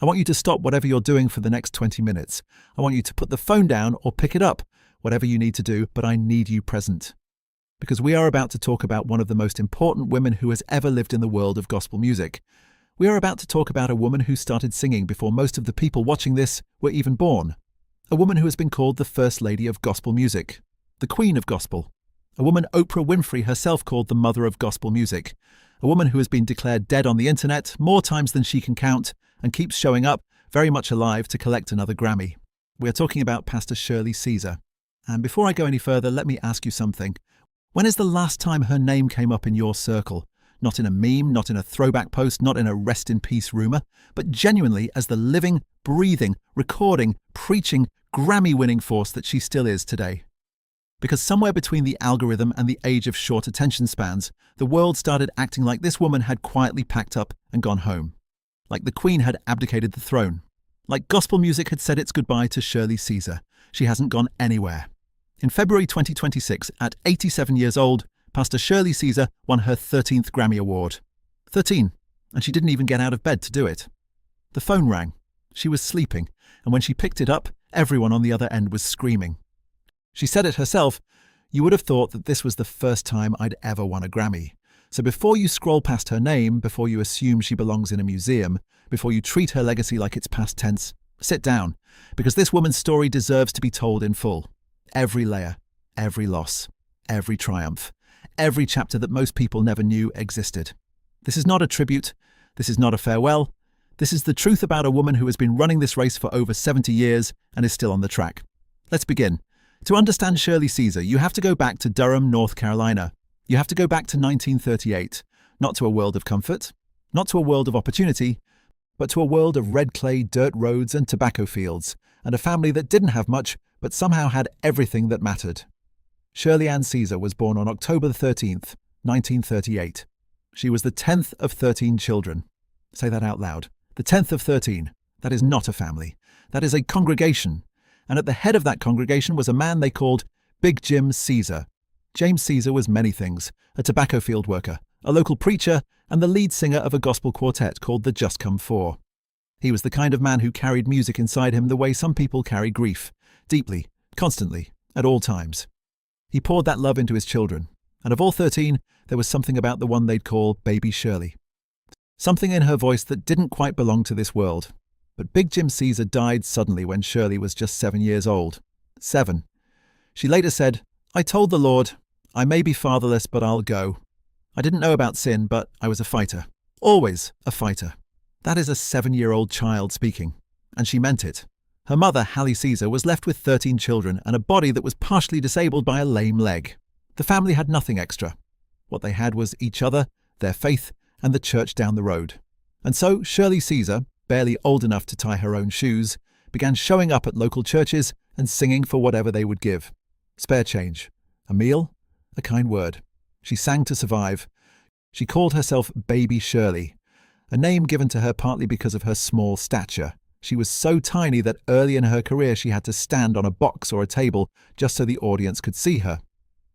I want you to stop whatever you're doing for the next 20 minutes. I want you to put the phone down or pick it up, whatever you need to do, but I need you present. Because we are about to talk about one of the most important women who has ever lived in the world of gospel music. We are about to talk about a woman who started singing before most of the people watching this were even born. A woman who has been called the First Lady of Gospel Music, the Queen of Gospel. A woman Oprah Winfrey herself called the Mother of Gospel Music. A woman who has been declared dead on the internet more times than she can count and keeps showing up, very much alive, to collect another Grammy. We are talking about Pastor Shirley Caesar. And before I go any further, let me ask you something. When is the last time her name came up in your circle? Not in a meme, not in a throwback post, not in a rest in peace rumor, but genuinely as the living, breathing, recording, preaching, Grammy-winning force that she still is today. Because somewhere between the algorithm and the age of short attention spans, the world started acting like this woman had quietly packed up and gone home. Like the Queen had abdicated the throne. Like gospel music had said its goodbye to Shirley Caesar. She hasn't gone anywhere. In February 2026, at 87 years old, Pastor Shirley Caesar won her 13th Grammy Award. 13, and she didn't even get out of bed to do it. The phone rang. She was sleeping, and when she picked it up, everyone on the other end was screaming. She said it herself, "You would have thought that this was the first time I'd ever won a Grammy. So before you scroll past her name, before you assume she belongs in a museum, before you treat her legacy like it's past tense, sit down, because this woman's story deserves to be told in full. Every layer, every loss, every triumph, every chapter that most people never knew existed. This is not a tribute. This is not a farewell. This is the truth about a woman who has been running this race for over 70 years and is still on the track. Let's begin. To understand Shirley Caesar, you have to go back to Durham, North Carolina. You have to go back to 1938, not to a world of comfort, not to a world of opportunity, but to a world of red clay, dirt roads and tobacco fields, and a family that didn't have much, but somehow had everything that mattered. Shirley Ann Caesar was born on October 13th, 1938. She was the 10th of 13 children. Say that out loud. The 10th of 13. That is not a family. That is a congregation. And at the head of that congregation was a man they called Big Jim Caesar. James Caesar was many things: a tobacco field worker, a local preacher, and the lead singer of a gospel quartet called the Just Come Four. He was the kind of man who carried music inside him the way some people carry grief, deeply, constantly, at all times. He poured that love into his children, and of all 13, there was something about the one they'd call Baby Shirley. Something in her voice that didn't quite belong to this world. But Big Jim Caesar died suddenly when Shirley was just 7 years old. 7. She later said, "I told the Lord, I may be fatherless, but I'll go. I didn't know about sin, but I was a fighter. Always a fighter." That is a 7-year-old child speaking. And she meant it. Her mother, Hallie Caesar, was left with 13 children and a body that was partially disabled by a lame leg. The family had nothing extra. What they had was each other, their faith, and the church down the road. And so Shirley Caesar, barely old enough to tie her own shoes, began showing up at local churches and singing for whatever they would give. Spare change. A meal. A kind word. She sang to survive. She called herself Baby Shirley, a name given to her partly because of her small stature. She was so tiny that early in her career she had to stand on a box or a table just so the audience could see her.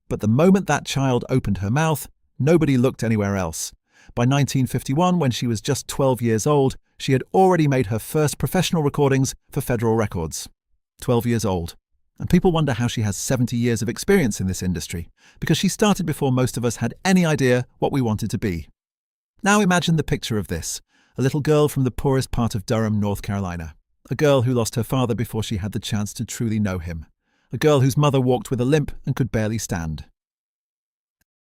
But the moment that child opened her mouth, nobody looked anywhere else. By 1951, when she was just 12 years old, she had already made her first professional recordings for Federal Records. 12 years old. And people wonder how she has 70 years of experience in this industry, because she started before most of us had any idea what we wanted to be. Now imagine the picture of this. A little girl from the poorest part of Durham, North Carolina. A girl who lost her father before she had the chance to truly know him. A girl whose mother walked with a limp and could barely stand.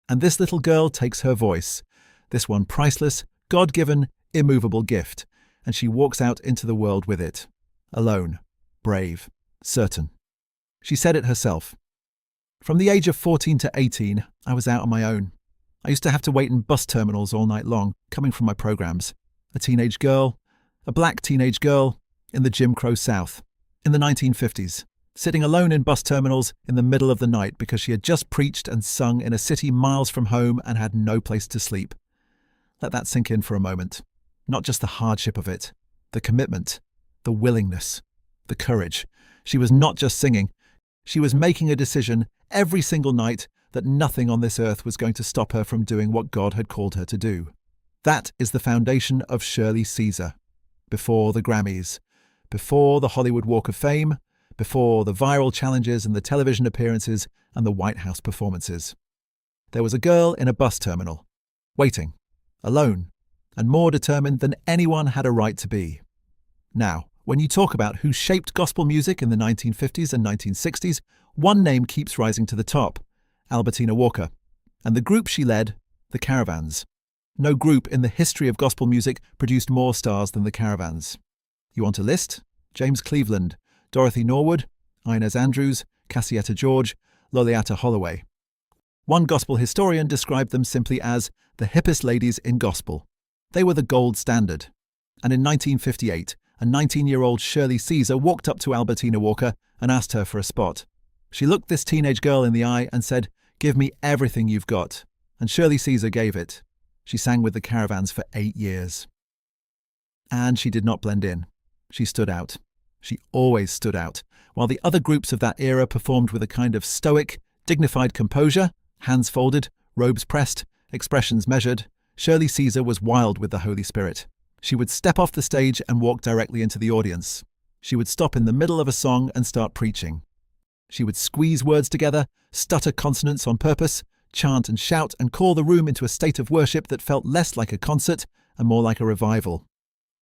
And this little girl takes her voice, this one priceless, God-given, immovable gift, and she walks out into the world with it. Alone, brave, certain. She said it herself. From the age of 14 to 18, I was out on my own. I used to have to wait in bus terminals all night long, coming from my programs. A teenage girl, a black teenage girl, in the Jim Crow South, in the 1950s, sitting alone in bus terminals in the middle of the night because she had just preached and sung in a city miles from home and had no place to sleep. Let that sink in for a moment. Not just the hardship of it, the commitment, the willingness, the courage. She was not just singing. She was making a decision every single night that nothing on this earth was going to stop her from doing what God had called her to do. That is the foundation of Shirley Caesar. before the Grammys, before the Hollywood Walk of Fame, before the viral challenges and the television appearances and the White House performances. There was a girl in a bus terminal, waiting, alone, and more determined than anyone had a right to be. Now, when you talk about who shaped gospel music in the 1950s and 1960s, one name keeps rising to the top, Albertina Walker, and the group she led, the Caravans. No group in the history of gospel music produced more stars than the Caravans. You want a list? James Cleveland, Dorothy Norwood, Inez Andrews, Cassietta George, Loliata Holloway. One gospel historian described them simply as the hippest ladies in gospel. They were the gold standard. And in 1958, a 19-year-old Shirley Caesar walked up to Albertina Walker and asked her for a spot. She looked this teenage girl in the eye and said, "Give me everything you've got." And Shirley Caesar gave it. She sang with the Caravans for 8 years. And she did not blend in. She stood out. She always stood out. While the other groups of that era performed with a kind of stoic, dignified composure, hands folded, robes pressed, expressions measured, Shirley Caesar was wild with the Holy Spirit. She would step off the stage and walk directly into the audience. She would stop in the middle of a song and start preaching. She would squeeze words together, stutter consonants on purpose, chant and shout and call the room into a state of worship that felt less like a concert and more like a revival.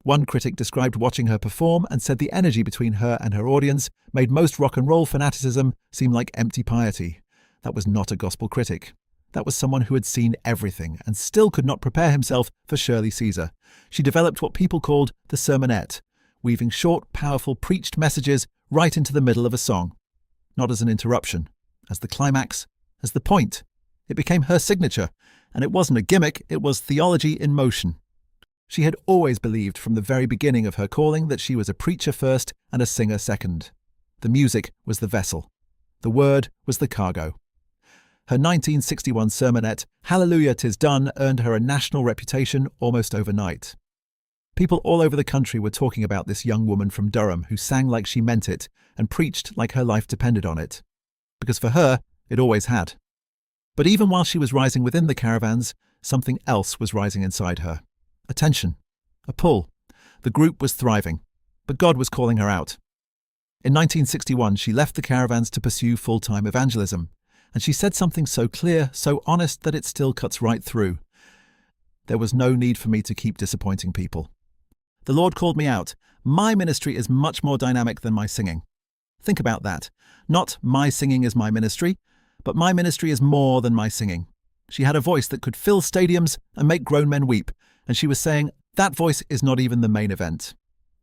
One critic described watching her perform and said the energy between her and her audience made most rock and roll fanaticism seem like empty piety. That was not a gospel critic. That was someone who had seen everything and still could not prepare himself for Shirley Caesar. She developed what people called the sermonette, weaving short, powerful, preached messages right into the middle of a song. Not as an interruption, as the climax, as the point. It became her signature, and it wasn't a gimmick, it was theology in motion. She had always believed from the very beginning of her calling that she was a preacher first and a singer second. The music was the vessel. The word was the cargo. Her 1961 sermonette, "Hallelujah, 'Tis Done," earned her a national reputation almost overnight. People all over the country were talking about this young woman from Durham who sang like she meant it and preached like her life depended on it. Because for her, it always had. But even while she was rising within the Caravans, something else was rising inside her. A tension, a pull. The group was thriving, but God was calling her out. In 1961, she left the Caravans to pursue full-time evangelism, and she said something so clear, so honest that it still cuts right through. There was no need for me to keep disappointing people. The Lord called me out. My ministry is much more dynamic than my singing. Think about that. Not my singing is my ministry, but my ministry is more than my singing. She had a voice that could fill stadiums and make grown men weep, and she was saying, that voice is not even the main event.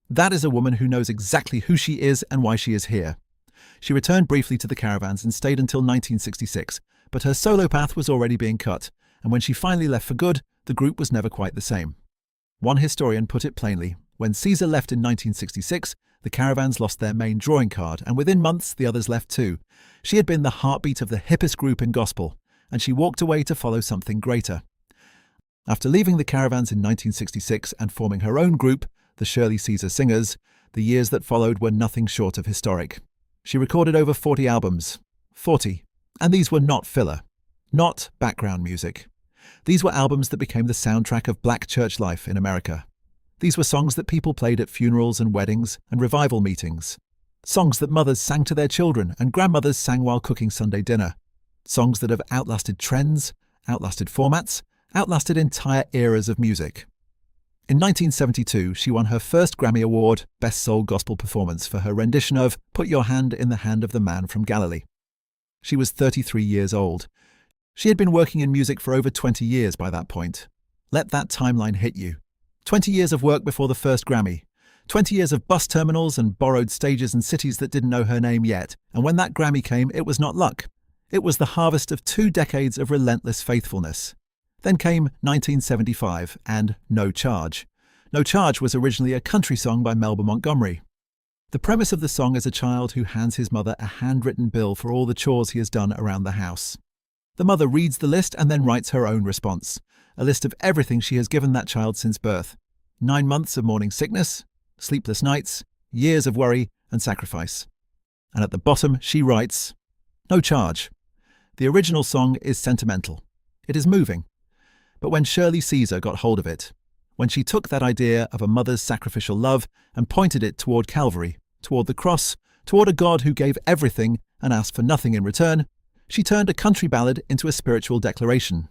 That is a woman who knows exactly who she is and why she is here. She returned briefly to the Caravans and stayed until 1966, but her solo path was already being cut, and when she finally left for good, the group was never quite the same. One historian put it plainly, when Caesar left in 1966, the Caravans lost their main drawing card, and within months the others left too. She had been the heartbeat of the hippest group in gospel, and she walked away to follow something greater. After leaving the Caravans in 1966 and forming her own group, the Shirley Caesar Singers, the years that followed were nothing short of historic. She recorded over 40 albums. 40. And these were not filler. Not background music. These were albums that became the soundtrack of black church life in America. These were songs that people played at funerals and weddings and revival meetings. Songs that mothers sang to their children and grandmothers sang while cooking Sunday dinner. Songs that have outlasted trends, outlasted formats, outlasted entire eras of music. In 1972, she won her first Grammy Award, Best Soul Gospel Performance, for her rendition of Put Your Hand in the Hand of the Man from Galilee. She was 33 years old. She had been working in music for over 20 years by that point. Let that timeline hit you. 20 years of work before the first Grammy. 20 years of bus terminals and borrowed stages in cities that didn't know her name yet. And when that Grammy came, it was not luck. It was the harvest of 2 decades of relentless faithfulness. Then came 1975 and No Charge. No Charge was originally a country song by Melba Montgomery. The premise of the song is a child who hands his mother a handwritten bill for all the chores he has done around the house. The mother reads the list and then writes her own response, a list of everything she has given that child since birth. 9 months of morning sickness, sleepless nights, years of worry and sacrifice. And at the bottom she writes, No Charge. The original song is sentimental. It is moving. But when Shirley Caesar got hold of it, when she took that idea of a mother's sacrificial love and pointed it toward Calvary, toward the cross, toward a God who gave everything and asked for nothing in return, she turned a country ballad into a spiritual declaration.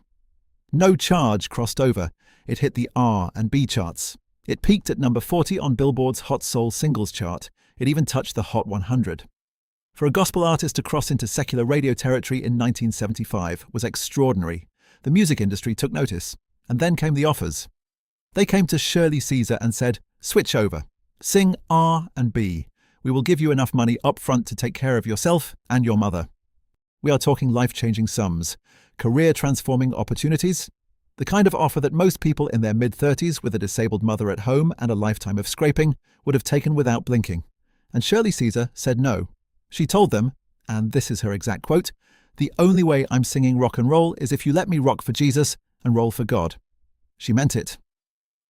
No Charge crossed over. It hit the R and B charts. It peaked at number 40 on Billboard's Hot Soul Singles chart. It even touched the Hot 100. For a gospel artist to cross into secular radio territory in 1975 was extraordinary. The music industry took notice, and then came the offers. They came to Shirley Caesar and said, "Switch over. Sing R and B. We will give you enough money up front to take care of yourself and your mother." We are talking life-changing sums, career-transforming opportunities, the kind of offer that most people in their mid-30s with a disabled mother at home and a lifetime of scraping would have taken without blinking. And Shirley Caesar said no. She told them, and this is her exact quote, "The only way I'm singing rock and roll is if you let me rock for Jesus and roll for God." She meant it.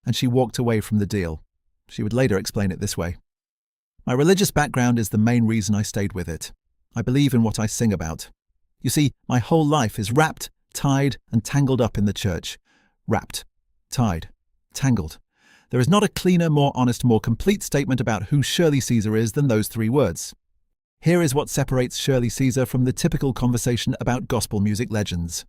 And she walked away from the deal. She would later explain it this way. "My religious background is the main reason I stayed with it. I believe in what I sing about. You see, my whole life is wrapped, tied, and tangled up in the church. Wrapped, tied, tangled. There is not a cleaner, more honest, more complete statement about who Shirley Caesar is than those three words. Here is what separates Shirley Caesar from the typical conversation about gospel music legends.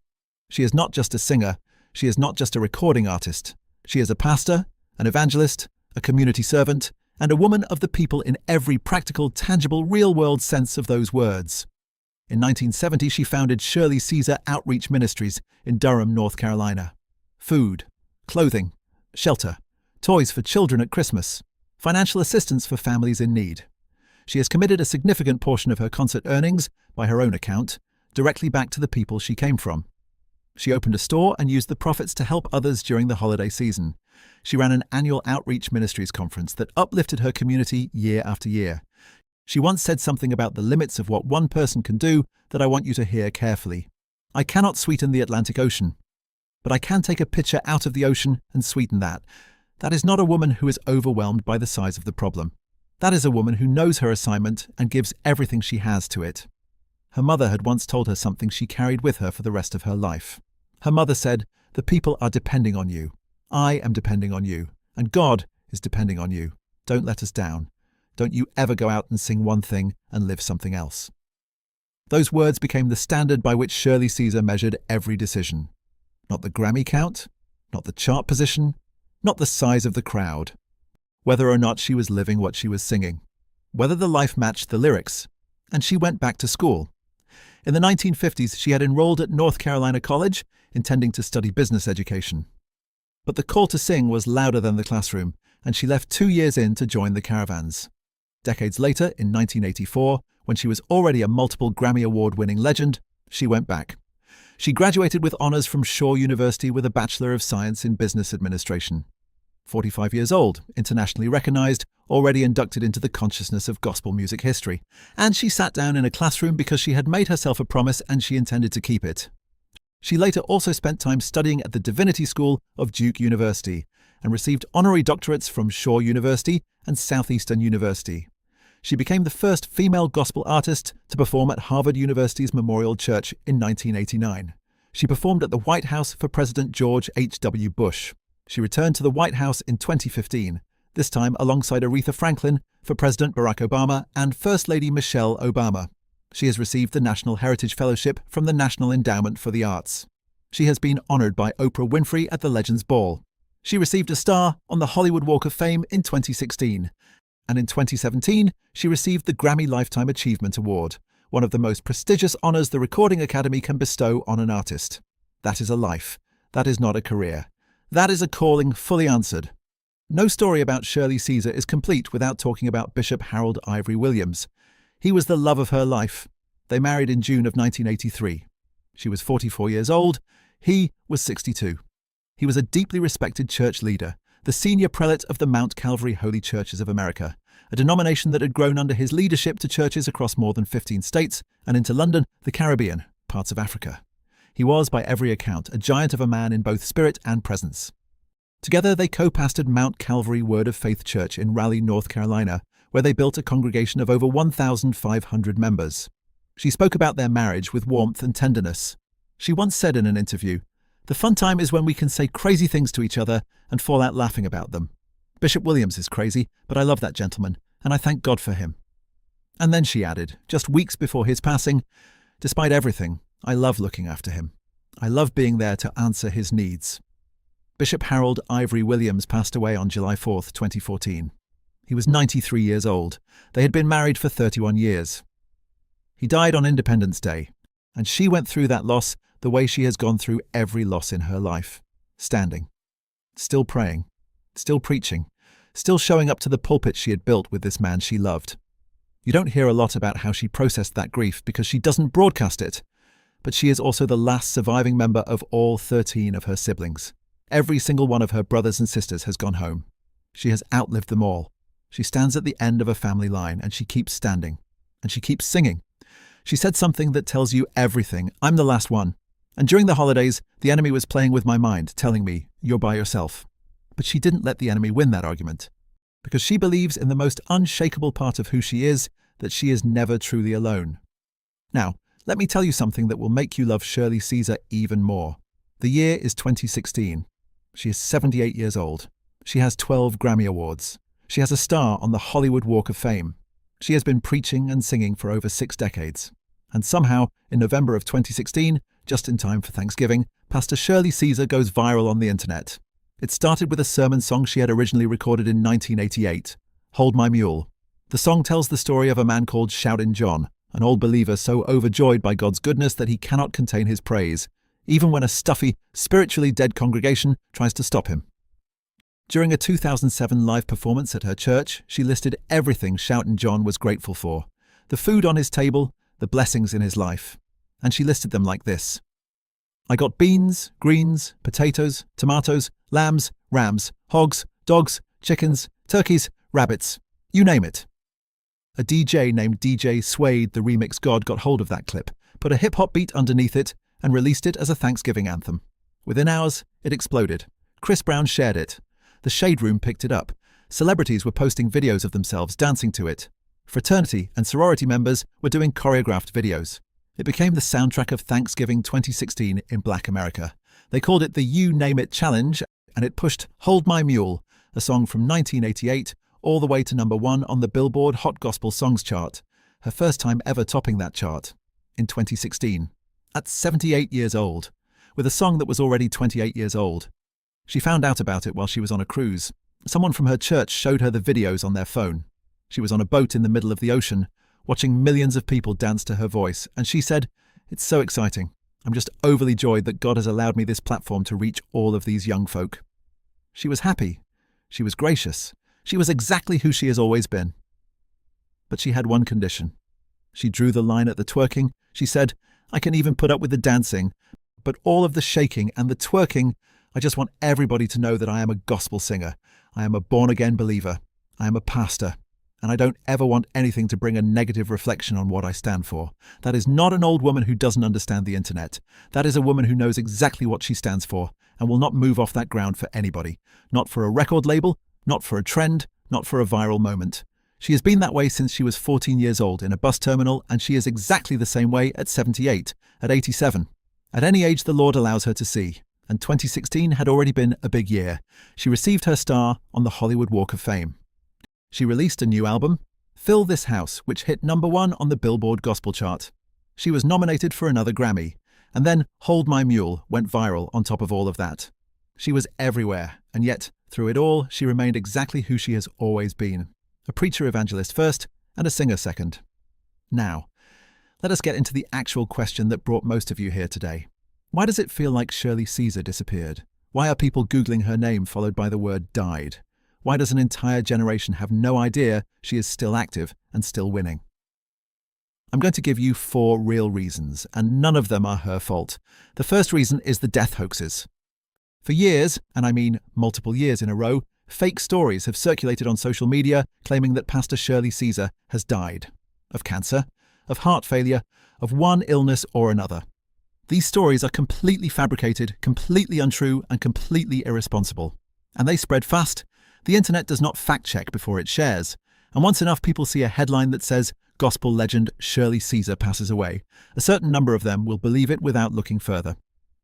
She is not just a singer. She is not just a recording artist. She is a pastor, an evangelist, a community servant, and a woman of the people in every practical, tangible, real-world sense of those words. In 1970, she founded Shirley Caesar Outreach Ministries in Durham, North Carolina. Food, clothing, shelter, toys for children at Christmas, financial assistance for families in need. She has committed a significant portion of her concert earnings, by her own account, directly back to the people she came from. She opened a store and used the profits to help others during the holiday season. She ran an annual Outreach Ministries conference that uplifted her community year after year. She once said something about the limits of what one person can do that I want you to hear carefully. "I cannot sweeten the Atlantic Ocean, but I can take a pitcher out of the ocean and sweeten that." That is not a woman who is overwhelmed by the size of the problem. That is a woman who knows her assignment and gives everything she has to it. Her mother had once told her something she carried with her for the rest of her life. Her mother said, "The people are depending on you. I am depending on you. And God is depending on you. Don't let us down. Don't you ever go out and sing one thing and live something else." Those words became the standard by which Shirley Caesar measured every decision. Not the Grammy count, not the chart position, not the size of the crowd. Whether or not she was living what she was singing. Whether the life matched the lyrics. And she went back to school. In the 1950s, she had enrolled at North Carolina College, intending to study business education. But the call to sing was louder than the classroom, and she left 2 years in to join the Caravans. Decades later, in 1984, when she was already a multiple Grammy Award-winning legend, she went back. She graduated with honors from Shaw University with a Bachelor of Science in Business Administration. 45 years old, internationally recognized, already inducted into the consciousness of gospel music history. And she sat down in a classroom because she had made herself a promise and she intended to keep it. She later also spent time studying at the Divinity School of Duke University and received honorary doctorates from Shaw University and Southeastern University. She became the first female gospel artist to perform at Harvard University's Memorial Church in 1989. She performed at the White House for President George H.W. Bush. She returned to the White House in 2015, this time alongside Aretha Franklin for President Barack Obama and First Lady Michelle Obama. She has received the National Heritage Fellowship from the National Endowment for the Arts. She has been honored by Oprah Winfrey at the Legends Ball. She received a star on the Hollywood Walk of Fame in 2016. And in 2017, she received the Grammy Lifetime Achievement Award, one of the most prestigious honors the Recording Academy can bestow on an artist. That is a life. That is not a career. That is a calling fully answered. No story about Shirley Caesar is complete without talking about Bishop Harold Ivory Williams. He was the love of her life. They married in June of 1983. She was 44 years old. He was 62. He was a deeply respected church leader, the senior prelate of the Mount Calvary Holy Churches of America, a denomination that had grown under his leadership to churches across more than 15 states and into London, the Caribbean, parts of Africa. He was, by every account, a giant of a man in both spirit and presence. Together they co-pastored Mount Calvary Word of Faith Church in Raleigh, North Carolina, where they built a congregation of over 1,500 members. She spoke about their marriage with warmth and tenderness. She once said in an interview, The fun time is when we can say crazy things to each other and fall out laughing about them. Bishop Williams is crazy, but I love that gentleman, and I thank God for him." And then she added, just weeks before his passing, "Despite everything, I love looking after him. I love being there to answer his needs." Bishop Harold Ivory Williams passed away on July 4th, 2014. He was 93 years old. They had been married for 31 years. He died on Independence Day, and she went through that loss the way she has gone through every loss in her life, standing, still praying, still preaching, still showing up to the pulpit she had built with this man she loved. You don't hear a lot about how she processed that grief because she doesn't broadcast it, but she is also the last surviving member of all 13 of her siblings. Every single one of her brothers and sisters has gone home. She has outlived them all. She stands at the end of a family line, and she keeps standing, and she keeps singing. She said something that tells you everything. "I'm the last one. And during the holidays, the enemy was playing with my mind, telling me, 'You're by yourself.' But she didn't let the enemy win that argument, because she believes in the most unshakable part of who she is, that she is never truly alone." Now, let me tell you something that will make you love Shirley Caesar even more. The year is 2016. She is 78 years old. She has 12 Grammy Awards. She has a star on the Hollywood Walk of Fame. She has been preaching and singing for over 6 decades. And somehow, in November of 2016, just in time for Thanksgiving, Pastor Shirley Caesar goes viral on the internet. It started with a sermon song she had originally recorded in 1988, "Hold My Mule." The song tells the story of a man called Shoutin' John, an old believer so overjoyed by God's goodness that he cannot contain his praise, even when a stuffy, spiritually dead congregation tries to stop him. During a 2007 live performance at her church, she listed everything Shoutin' John was grateful for: the food on his table, the blessings in his life. And she listed them like this: "I got beans, greens, potatoes, tomatoes, lambs, rams, hogs, dogs, chickens, turkeys, rabbits, you name it." A DJ named DJ Suede the Remix God got hold of that clip, put a hip-hop beat underneath it, and released it as a Thanksgiving anthem. Within hours, it exploded. Chris Brown shared it. The Shade Room picked it up. Celebrities were posting videos of themselves dancing to it. Fraternity and sorority members were doing choreographed videos. It became the soundtrack of Thanksgiving 2016 in Black America. They called it the You Name It Challenge, and it pushed "Hold My Mule," a song from 1988, all the way to #1 on the Billboard Hot Gospel Songs chart, her first time ever topping that chart, in 2016. At 78 years old, with a song that was already 28 years old. She found out about it while she was on a cruise. Someone from her church showed her the videos on their phone. She was on a boat in the middle of the ocean, watching millions of people dance to her voice, and she said, "It's so exciting. I'm just overly joyed that God has allowed me this platform to reach all of these young folk." She was happy. She was gracious. She was exactly who she has always been. But she had one condition. She drew the line at the twerking. She said, "I can even put up with the dancing, but all of the shaking and the twerking, I just want everybody to know that I am a gospel singer. I am a born-again believer. I am a pastor. And I don't ever want anything to bring a negative reflection on what I stand for. That is not an old woman who doesn't understand the internet. That is a woman who knows exactly what she stands for and will not move off that ground for anybody. Not for a record label, not for a trend, not for a viral moment. She has been that way since she was 14 years old in a bus terminal, and she is exactly the same way at 78, at 87. At any age the Lord allows her to see. And 2016 had already been a big year. She received her star on the Hollywood Walk of Fame. She released a new album, Fill This House, which hit #1 on the Billboard Gospel chart. She was nominated for another Grammy, and then Hold My Mule went viral on top of all of that. She was everywhere, and yet, through it all, she remained exactly who she has always been: a preacher evangelist first and a singer second. Now, let us get into the actual question that brought most of you here today. Why does it feel like Shirley Caesar disappeared? Why are people Googling her name followed by the word died? Why does an entire generation have no idea she is still active and still winning? I'm going to give you 4 real reasons, and none of them are her fault. The first reason is the death hoaxes. For years, and I mean multiple years in a row, fake stories have circulated on social media claiming that Pastor Shirley Caesar has died. Of cancer, of heart failure, of one illness or another. These stories are completely fabricated, completely untrue, and completely irresponsible. And they spread fast. The internet does not fact-check before it shares. And once enough people see a headline that says, "Gospel legend Shirley Caesar passes away," a certain number of them will believe it without looking further.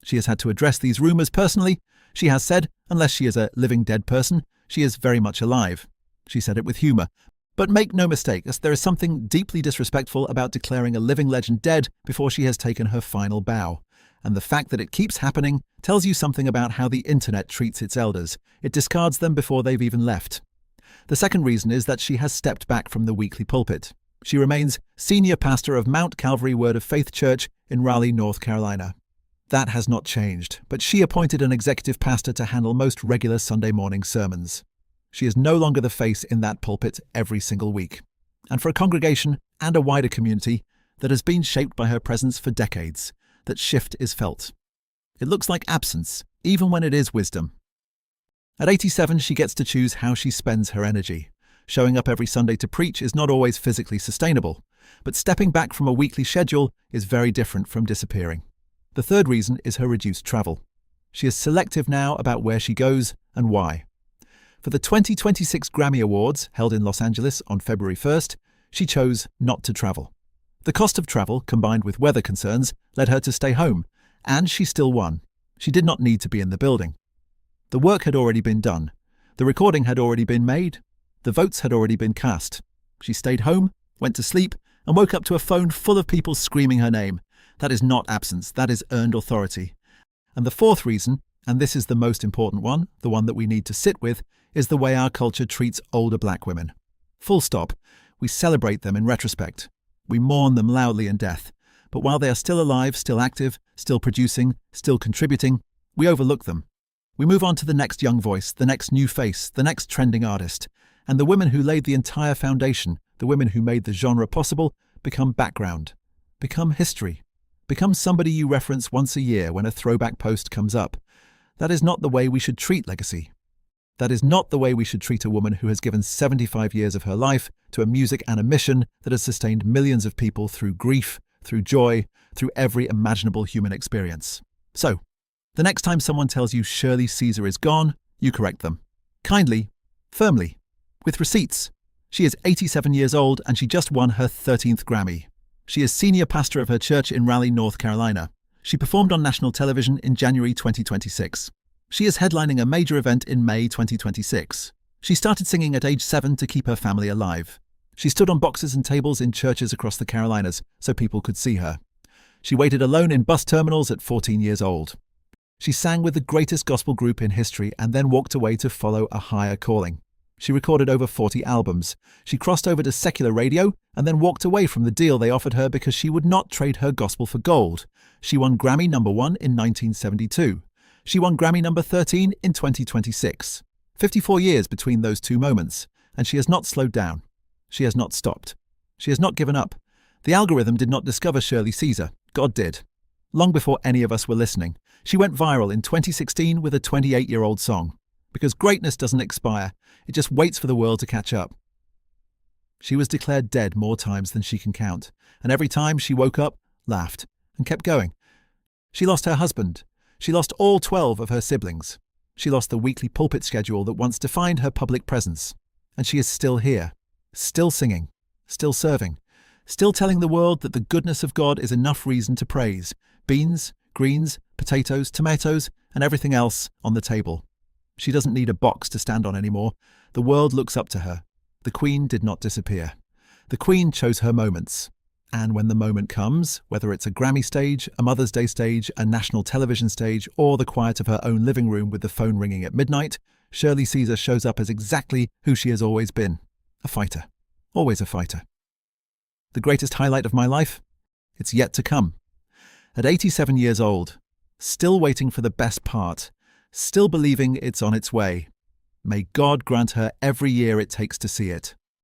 She has had to address these rumours personally. She has said, unless she is a living dead person, she is very much alive. She said it with humour. But make no mistake, there is something deeply disrespectful about declaring a living legend dead before she has taken her final bow. And the fact that it keeps happening tells you something about how the internet treats its elders. It discards them before they've even left. The second reason is that she has stepped back from the weekly pulpit. She remains senior pastor of Mount Calvary Word of Faith Church in Raleigh, North Carolina. That has not changed, but she appointed an executive pastor to handle most regular Sunday morning sermons. She is no longer the face in that pulpit every single week. And for a congregation and a wider community that has been shaped by her presence for decades, that shift is felt. It looks like absence, even when it is wisdom. At 87, she gets to choose how she spends her energy. Showing up every Sunday to preach is not always physically sustainable, but stepping back from a weekly schedule is very different from disappearing. The third reason is her reduced travel. She is selective now about where she goes and why. For the 2026 Grammy Awards, held in Los Angeles on February 1st, she chose not to travel. The cost of travel, combined with weather concerns, led her to stay home, and she still won. She did not need to be in the building. The work had already been done. The recording had already been made. The votes had already been cast. She stayed home, went to sleep, and woke up to a phone full of people screaming her name. That is not absence, that is earned authority. And the fourth reason, and this is the most important one, the one that we need to sit with, is the way our culture treats older black women. Full stop. We celebrate them in retrospect. We mourn them loudly in death. But while they are still alive, still active, still producing, still contributing, we overlook them. We move on to the next young voice, the next new face, the next trending artist. And the women who laid the entire foundation, the women who made the genre possible, become background, become history, become somebody you reference once a year when a throwback post comes up. That is not the way we should treat legacy. That is not the way we should treat a woman who has given 75 years of her life to a music and a mission that has sustained millions of people through grief, through joy, through every imaginable human experience. So, the next time someone tells you Shirley Caesar is gone, you correct them. Kindly, firmly, with receipts. She is 87 years old and she just won her 13th Grammy. She is senior pastor of her church in Raleigh, North Carolina. She performed on national television in January 2026. She is headlining a major event in May 2026. She started singing at age 7 to keep her family alive. She stood on boxes and tables in churches across the Carolinas so people could see her. She waited alone in bus terminals at 14 years old. She sang with the greatest gospel group in history and then walked away to follow a higher calling. She recorded over 40 albums. She crossed over to secular radio and then walked away from the deal they offered her because she would not trade her gospel for gold. She won Grammy #1 in 1972. She won Grammy #13 in 2026. 54 years between those two moments, and she has not slowed down. She has not stopped. She has not given up. The algorithm did not discover Shirley Caesar. God did. Long before any of us were listening, she went viral in 2016 with a 28-year-old song. Because greatness doesn't expire, it just waits for the world to catch up. She was declared dead more times than she can count, and every time she woke up, laughed, and kept going. She lost her husband. She lost all 12 of her siblings. She lost the weekly pulpit schedule that once defined her public presence. And she is still here, still singing, still serving, still telling the world that the goodness of God is enough reason to praise. Beans, greens, potatoes, tomatoes, and everything else on the table. She doesn't need a box to stand on anymore. The world looks up to her. The Queen did not disappear. The Queen chose her moments. And when the moment comes, whether it's a Grammy stage, a Mother's Day stage, a national television stage, or the quiet of her own living room with the phone ringing at midnight, Shirley Caesar shows up as exactly who she has always been. A fighter. Always a fighter. The greatest highlight of my life? It's yet to come. At 87 years old, still waiting for the best part, still believing it's on its way. May God grant her every year it takes to see it.